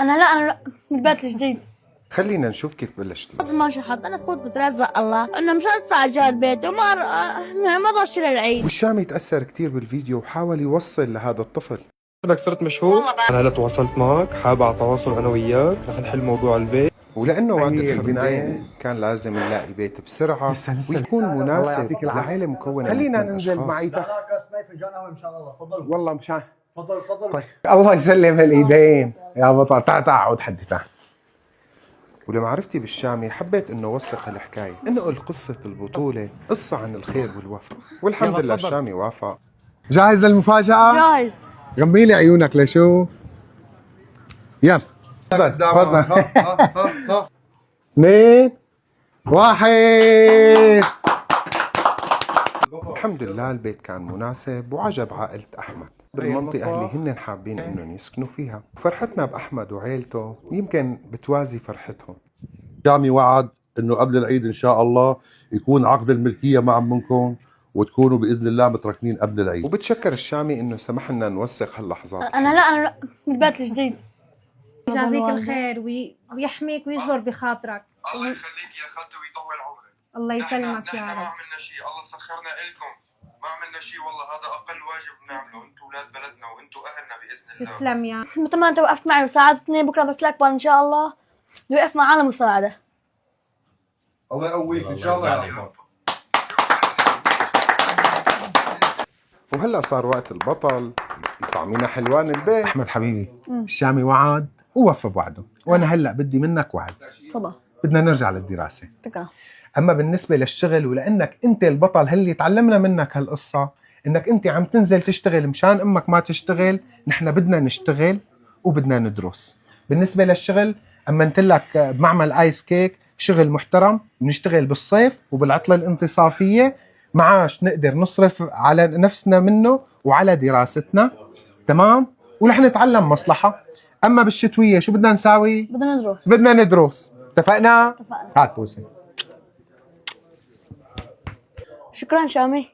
انا بالبيت الجديد. خلينا نشوف كيف بلشت القصة. ماشي حط انا فوت بترزق الله انه مش هدفع ايجار بيت وما ما ضل شي للعيد. والشامي تأثر كتير بالفيديو وحاول يوصل لهذا الطفل. بدك صرت مشهور؟ انا هلا تواصلت معك، حابب على تواصل انا وياك رح نحل موضوع البيت. ولأنه وعد الحرمتين كان لازم نلاقي بيت بسرعة ويكون مناسب لعائلة مكونة من 8 أشخاص. معي تحت فنجان قهوة ان شاء الله. تفضل والله مشان تفضل. طيب الله يسلم الايدين يا بطل. تعال اقعد حدي تعال. ولمعرفتي بالشامي حبيت انه اوثق الحكاية، انقل قصة البطولة قصة عن الخير والوفاء، والحمد لله الشامي وافق. جاهز للمفاجأة؟ جاهز. غمي لي عيونك لشوف. يلا تفضل. 2 1. الحمد لله البيت كان مناسب وعجب عائلة أحمد بالمنطقة اللي هن حابين إنهم يسكنوا فيها، وفرحتنا بأحمد وعيلته يمكن بتوازي فرحتهم. شامي وعد انه قبل العيد ان شاء الله يكون عقد الملكيه مع منكم وتكونوا باذن الله متركنين قبل العيد. وبتشكر الشامي إنه سمح لنا نوثق هاللحظات. انا بالبيت الجديد. يجازيك الخير ويحميك ويجبر بخاطرك. الله يخليك يا خالتي ويطول عمرك. الله يسلمك يا نحن ما رب. عملنا شيء، الله سخرنا إلكم، ما عملنا شيء والله، هذا أقل واجب بنعمله، أنتم أولاد بلدنا وأنتم أهلنا بإذن الله. تسلم يا مثل ما انت وقفت معي وساعدتني بكره بس الاكبر ان شاء الله يوقف معنا مساعده. الله يقويك ان شاء الله يا رب. وهلا صار وقت البطل يطعمينا حلوان البيت. احمد حبيبي الشامي وعد ووفى بوعده، وانا هلا بدي منك وعد. تفضل. بدنا نرجع للدراسة. شكرا. اما بالنسبة للشغل ولانك انت البطل اللي تعلمنا منك هالقصة انك انت عم تنزل تشتغل مشان امك ما تشتغل، نحن بدنا نشتغل وبدنا ندرس. بالنسبة للشغل امنت لك بمعمل ايس كيك شغل محترم، بنشتغل بالصيف وبالعطلة الانتصافية، معاش نقدر نصرف على نفسنا منه وعلى دراستنا، تمام؟ ورح نتعلم مصلحة. اما بالشتوية شو بدنا نساوي؟ بدنا ندرس. اتفقنا؟ هات بوسة. شكرا شامي.